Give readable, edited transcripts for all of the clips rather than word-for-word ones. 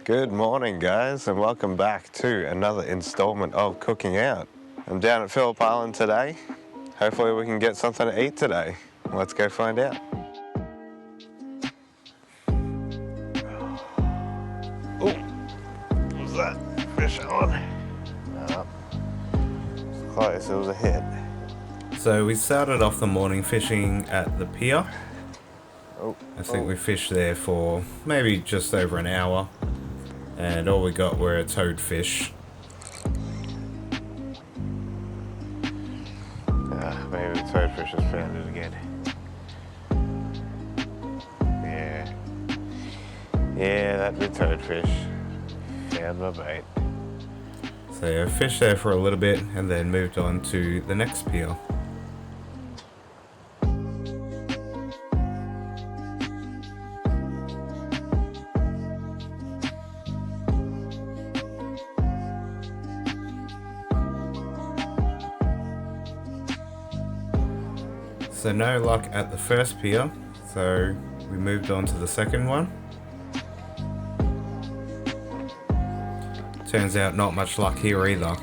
Good morning, guys, and welcome back to another installment of Cooking Out. I'm down at Phillip Island today. Hopefully we can get something to eat today. Let's go find out. Oh, what's that? Fish on? No. It's close, it was a hit. So we started off the morning fishing at the pier. I think we fished there for maybe just over an hour, and all we got were a toadfish. Maybe the toadfish has found it again. Yeah, that's the toadfish. Found my bait. So yeah, fished there for a little bit and then moved on to the next pier. So no luck at the first pier, so we moved on to the second one. Turns out not much luck here either,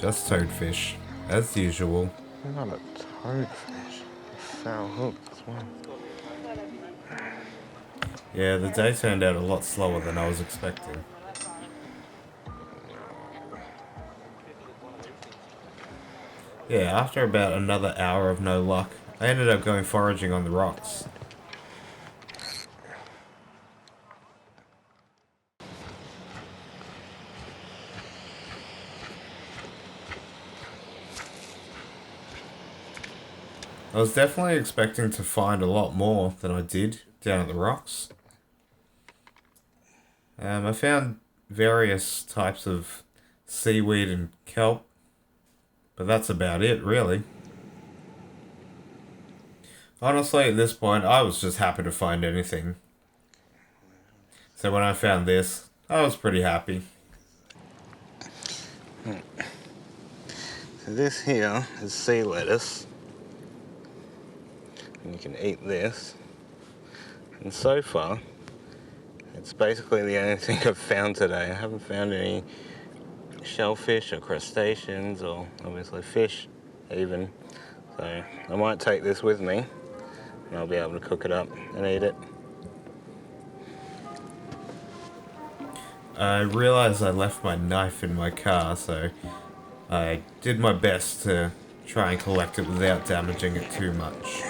just toadfish, as usual. Not a toadfish, a foul hook as well. Yeah, the day turned out a lot slower than I was expecting. Yeah, after about another hour of no luck, I ended up going foraging on the rocks. I was definitely expecting to find a lot more than I did down at the rocks. I found various types of seaweed and kelp, but that's about it, really. Honestly, at this point, I was just happy to find anything. So when I found this, I was pretty happy. So this here is sea lettuce. And you can eat this. And so far, it's basically the only thing I've found today. I haven't found any shellfish or crustaceans or obviously fish even. So I might take this with me and I'll be able to cook it up and eat it. I realized I left my knife in my car, so I did my best to try and collect it without damaging it too much.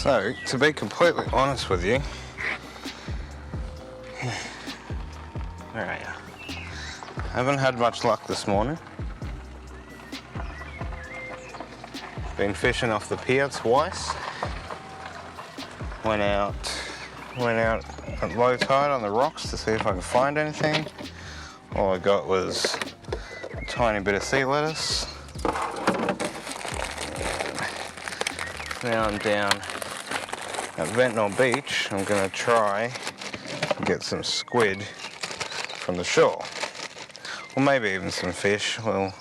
So, to be completely honest with you, where are you? Haven't had much luck this morning. Been fishing off the pier twice. Went out at low tide on the rocks to see if I could find anything. All I got was a tiny bit of sea lettuce. Now I'm down at Ventnor Beach. I'm gonna try and get some squid from the shore. Or maybe even some fish, we'll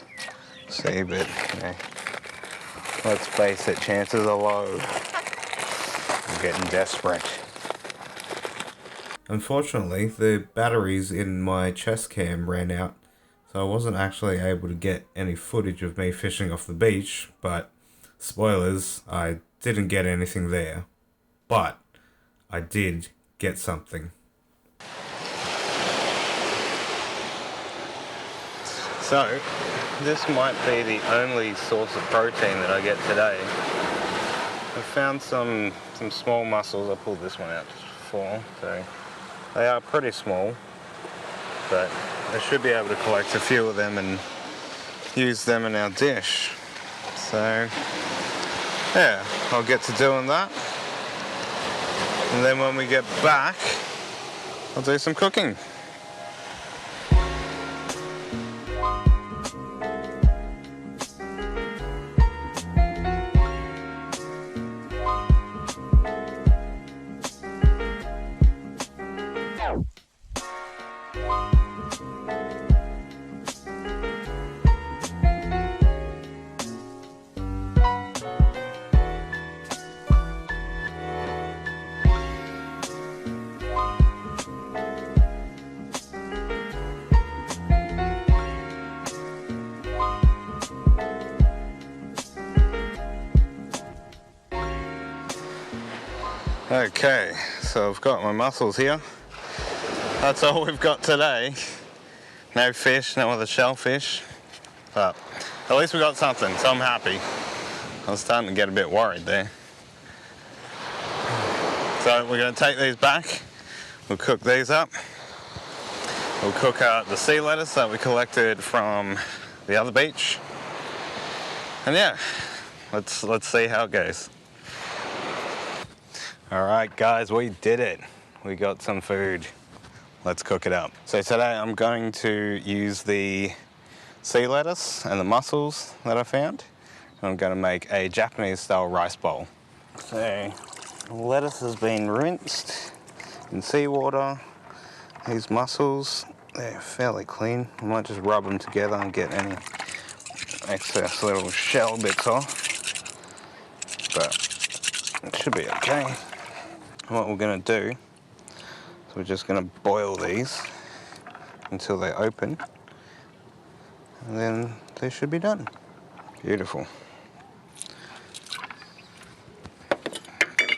see, but you know, let's face it, chances are low. I'm getting desperate. Unfortunately, the batteries in my chest cam ran out, so I wasn't actually able to get any footage of me fishing off the beach, but spoilers, I didn't get anything there. But I did get something. So, this might be the only source of protein that I get today. I found some small mussels. I pulled this one out just before, so they are pretty small, but I should be able to collect a few of them and use them in our dish. So, yeah, I'll get to doing that. And then when we get back, I'll do some cooking. Okay, so I've got my mussels here. That's all we've got today. No fish, no other shellfish, but at least we got something, so I'm happy. I was starting to get a bit worried there. So we're going to take these back, we'll cook these up. We'll cook the sea lettuce that we collected from the other beach. And yeah, let's see how it goes. Alright guys, we did it. We got some food. Let's cook it up. So today I'm going to use the sea lettuce and the mussels that I found. And I'm going to make a Japanese style rice bowl. So the lettuce has been rinsed in seawater. These mussels, they're fairly clean. I might just rub them together and get any excess little shell bits off. But it should be okay. What we're going to do is we're just going to boil these until they open, and then they should be done. Beautiful.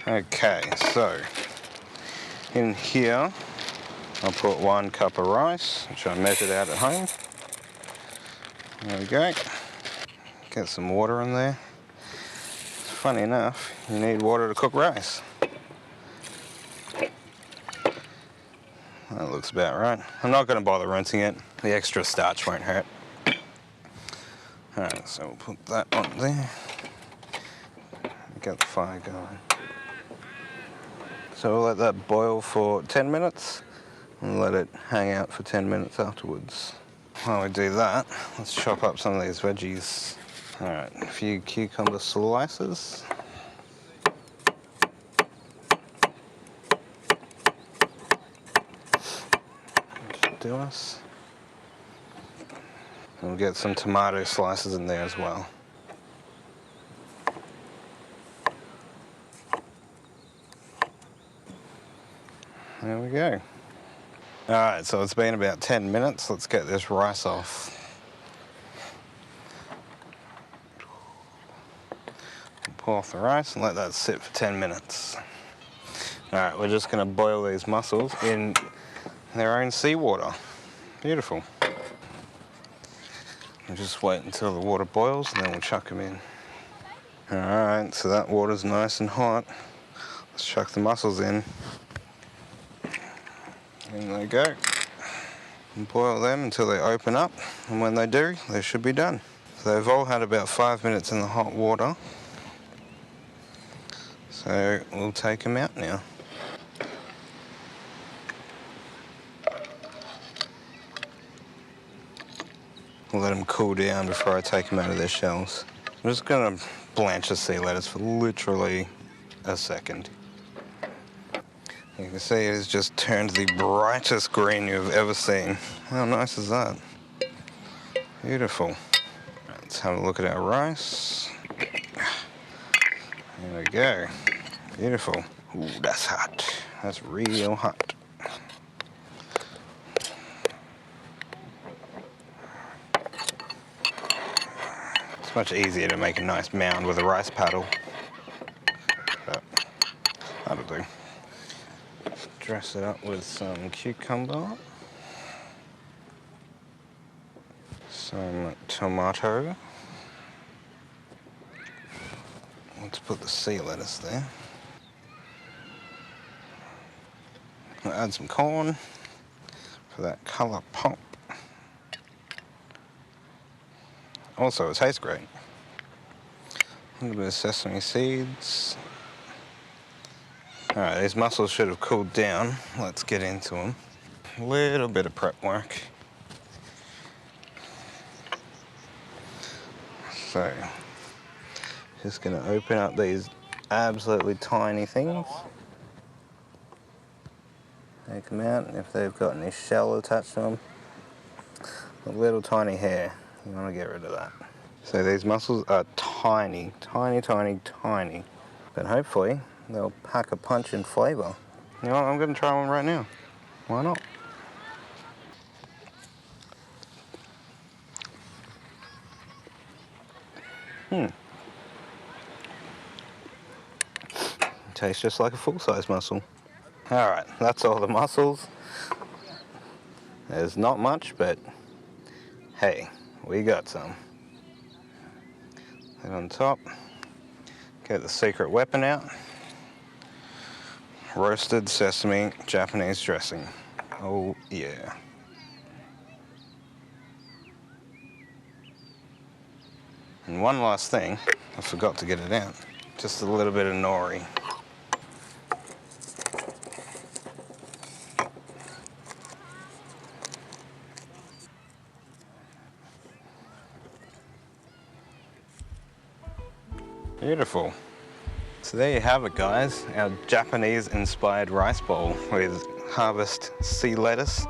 Okay, so in here I'll put 1 cup of rice, which I measured out at home. There we go. Get some water in there. Funny enough, you need water to cook rice. That looks about right. I'm not going to bother rinsing it. The extra starch won't hurt. Alright, so we'll put that on there. Get the fire going. So we'll let that boil for 10 minutes and let it hang out for 10 minutes afterwards. While we do that, let's chop up some of these veggies. Alright, a few cucumber slices. Do us. And we'll get some tomato slices in there as well. There we go. Alright, so it's been about 10 minutes. Let's get this rice off. Pull off the rice and let that sit for 10 minutes. Alright, we're just going to boil these mussels in their own seawater. Beautiful. We'll just wait until the water boils and then we'll chuck them in. Alright, so that water's nice and hot. Let's chuck the mussels in. In they go. And boil them until they open up, and when they do, they should be done. So they've all had about 5 minutes in the hot water. So we'll take them out now. I'll let them cool down before I take them out of their shells. I'm just going to blanch the sea lettuce for literally a second. You can see it has just turned the brightest green you've ever seen. How nice is that? Beautiful. Let's have a look at our rice. There we go. Beautiful. Ooh, that's hot. That's real hot. It's much easier to make a nice mound with a rice paddle. But that'll do. Dress it up with some cucumber, some tomato. Let's put the sea lettuce there. I'll add some corn for that colour pop. Also, it tastes great. A little bit of sesame seeds. Alright, these mussels should have cooled down. Let's get into them. A little bit of prep work. So, just gonna open up these absolutely tiny things. Take them out, and if they've got any shell attached to them, a little tiny hair, you want to get rid of that. So these mussels are tiny, tiny, tiny, tiny, but hopefully they'll pack a punch in flavour. You know what, I'm going to try one right now. Why not? Tastes just like a full-size mussel. Alright, that's all the mussels. There's not much, but hey, we got some. And on top, get the secret weapon out. Roasted sesame Japanese dressing. Oh yeah. And one last thing, I forgot to get it out. Just a little bit of nori. Beautiful. So there you have it, guys, our Japanese-inspired rice bowl with harvest sea lettuce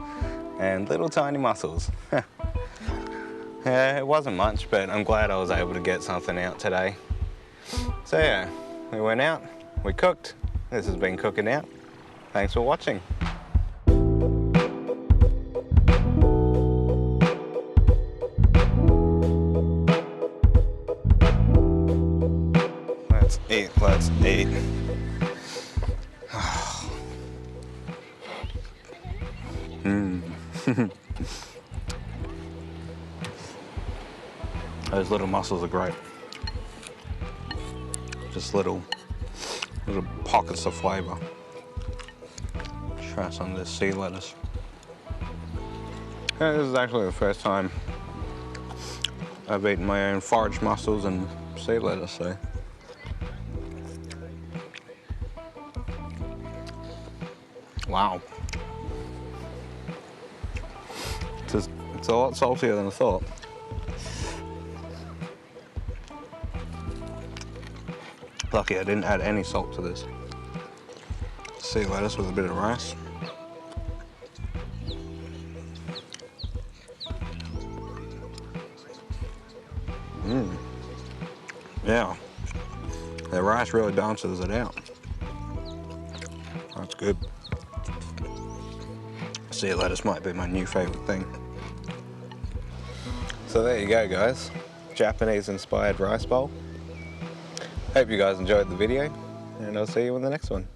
and little tiny mussels. Yeah, it wasn't much, but I'm glad I was able to get something out today. So yeah, we went out, we cooked. This has been Cooking Out. Thanks for watching. Let's eat, let's eat. Those little mussels are great. Just little pockets of flavour. Try some of this sea lettuce. Yeah, this is actually the first time I've eaten my own foraged mussels and sea lettuce, so. Wow. It's a lot saltier than I thought. Lucky I didn't add any salt to this. Sea lettuce with a bit of rice. Yeah. The rice really balances it out. That's good. Sea lettuce might be my new favourite thing. So there you go, guys. Japanese-inspired rice bowl. Hope you guys enjoyed the video, and I'll see you in the next one.